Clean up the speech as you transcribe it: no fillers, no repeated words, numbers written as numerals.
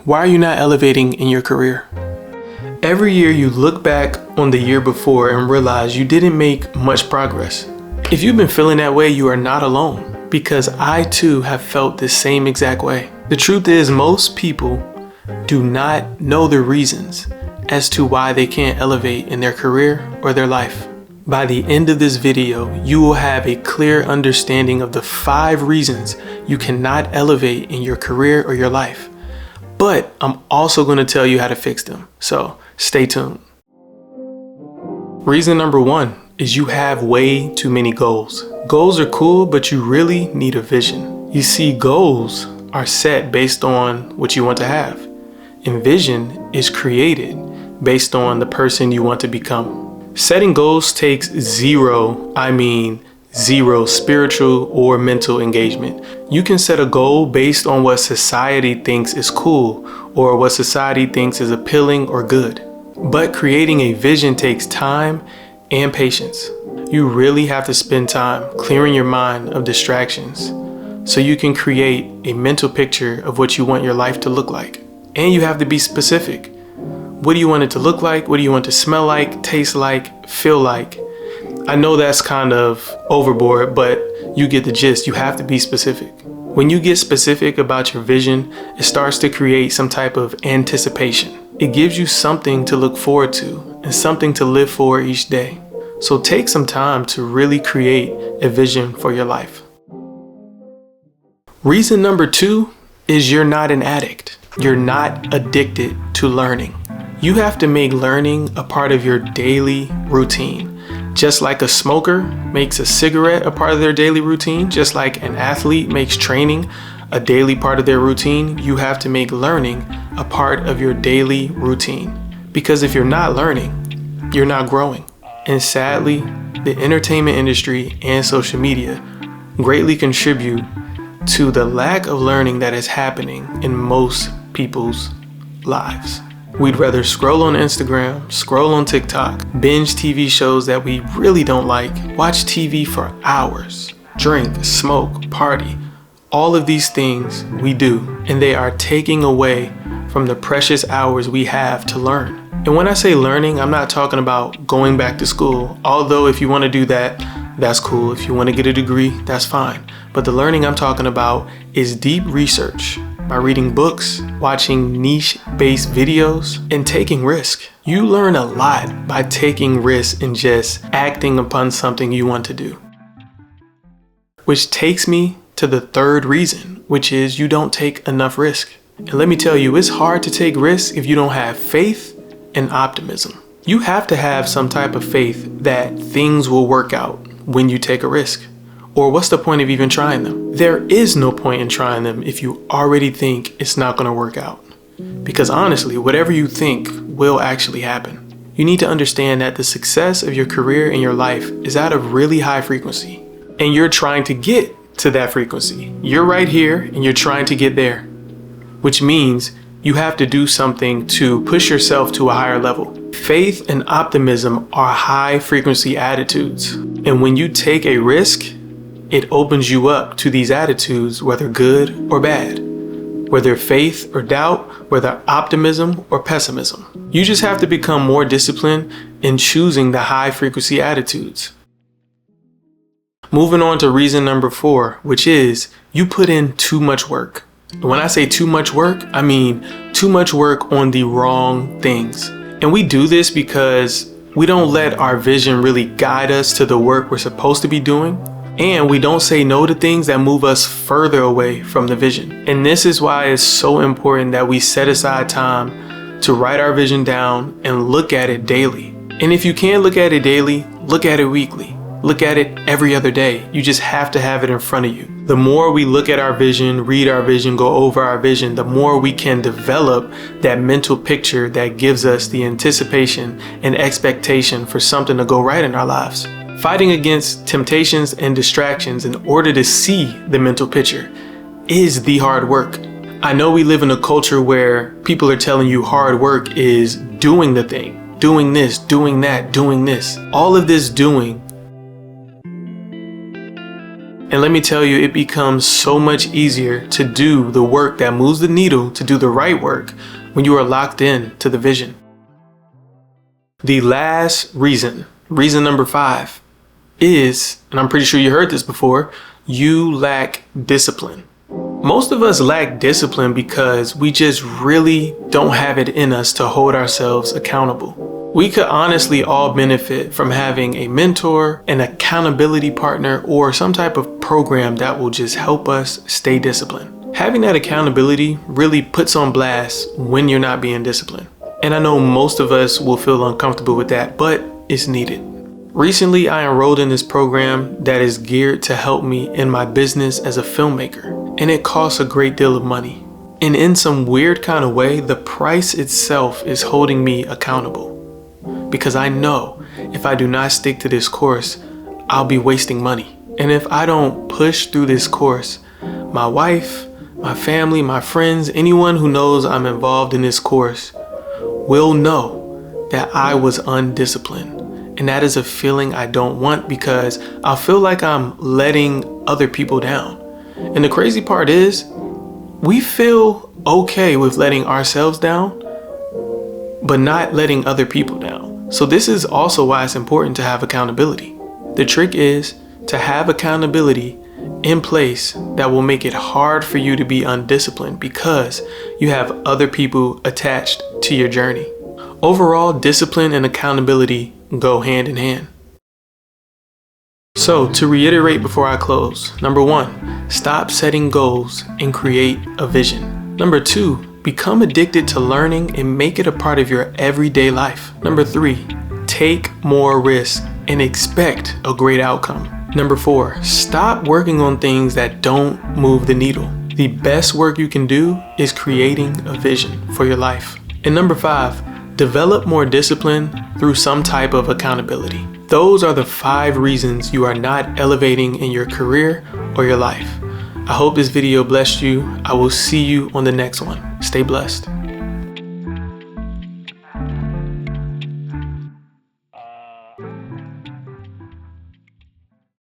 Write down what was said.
Why are you not elevating in your career? Every year you look back on the year before and realize you didn't make much progress. If you've been feeling that way, you are not alone, because I too have felt the same exact way. The truth is, most people do not know the reasons as to why they can't elevate in their career or their life. By the end of this video, you will have a clear understanding of the 5 reasons you cannot elevate in your career or your life. But I'm also going to tell you how to fix them. So stay tuned. Reason number 1 is you have way too many goals. Goals are cool, but you really need a vision. You see, goals are set based on what you want to have, and vision is created based on the person you want to become. Setting goals takes zero spiritual or mental engagement. You can set a goal based on what society thinks is cool or what society thinks is appealing or good. But creating a vision takes time and patience. You really have to spend time clearing your mind of distractions so you can create a mental picture of what you want your life to look like. And you have to be specific. What do you want it to look like? What do you want to smell like, taste like, feel like? I know that's kind of overboard, but you get the gist. You have to be specific. When you get specific about your vision, it starts to create some type of anticipation. It gives you something to look forward to and something to live for each day. So take some time to really create a vision for your life. Reason number 2 is you're not an addict. You're not addicted to learning. You have to make learning a part of your daily routine. Just like a smoker makes a cigarette a part of their daily routine, just like an athlete makes training a daily part of their routine, you have to make learning a part of your daily routine. Because if you're not learning, you're not growing. And sadly, the entertainment industry and social media greatly contribute to the lack of learning that is happening in most people's lives. We'd rather scroll on Instagram, scroll on TikTok, binge TV shows that we really don't like, watch TV for hours, drink, smoke, party. All of these things we do, and they are taking away from the precious hours we have to learn. And when I say learning, I'm not talking about going back to school. Although if you want to do that, that's cool. If you want to get a degree, that's fine. But the learning I'm talking about is deep research. By reading books, watching niche-based videos, and taking risk. You learn a lot by taking risks and just acting upon something you want to do. Which takes me to the 3rd reason, which is you don't take enough risk. And let me tell you, it's hard to take risks if you don't have faith and optimism. You have to have some type of faith that things will work out when you take a risk. Or what's the point of even trying them? There is no point in trying them if you already think it's not going to work out. Because honestly, whatever you think will actually happen. You need to understand that the success of your career and your life is at a really high frequency. And you're trying to get to that frequency. You're right here and you're trying to get there. Which means you have to do something to push yourself to a higher level. Faith and optimism are high frequency attitudes. And when you take a risk, it opens you up to these attitudes, whether good or bad, whether faith or doubt, whether optimism or pessimism. You just have to become more disciplined in choosing the high frequency attitudes. Moving on to reason number 4, which is you put in too much work. When I say too much work, I mean too much work on the wrong things. And we do this because we don't let our vision really guide us to the work we're supposed to be doing. And we don't say no to things that move us further away from the vision. And this is why it's so important that we set aside time to write our vision down and look at it daily. And if you can't look at it daily, look at it weekly. Look at it every other day. You just have to have it in front of you. The more we look at our vision, read our vision, go over our vision, the more we can develop that mental picture that gives us the anticipation and expectation for something to go right in our lives. Fighting against temptations and distractions in order to see the mental picture is the hard work. I know we live in a culture where people are telling you hard work is doing the thing, doing this, doing that, doing this. All of this doing And let me tell you, it becomes so much easier to do the work that moves the needle, to do the right work, when you are locked in to the vision. The last reason number 5, is, and I'm pretty sure you heard this before, you lack discipline. Most of us lack discipline because we just really don't have it in us to hold ourselves accountable. We could honestly all benefit from having a mentor, an accountability partner, or some type of program that will just help us stay disciplined. Having that accountability really puts on blast when you're not being disciplined. And I know most of us will feel uncomfortable with that, but it's needed. Recently, I enrolled in this program that is geared to help me in my business as a filmmaker, and it costs a great deal of money. And in some weird kind of way, the price itself is holding me accountable. Because I know if I do not stick to this course, I'll be wasting money. And if I don't push through this course, my wife, my family, my friends, anyone who knows I'm involved in this course will know that I was undisciplined. And that is a feeling I don't want, because I feel like I'm letting other people down. And the crazy part is, we feel okay with letting ourselves down, but not letting other people down. So this is also why it's important to have accountability. The trick is to have accountability in place that will make it hard for you to be undisciplined, because you have other people attached to your journey. Overall, discipline and accountability go hand in hand. So to reiterate before I close, number 1, stop setting goals and create a vision. Number 2, become addicted to learning and make it a part of your everyday life. Number 3, take more risks and expect a great outcome. Number 4, stop working on things that don't move the needle. The best work you can do is creating a vision for your life. And number 5, develop more discipline through some type of accountability. Those are the 5 reasons you are not elevating in your career or your life. I hope this video blessed you. I will see you on the next one. Stay blessed.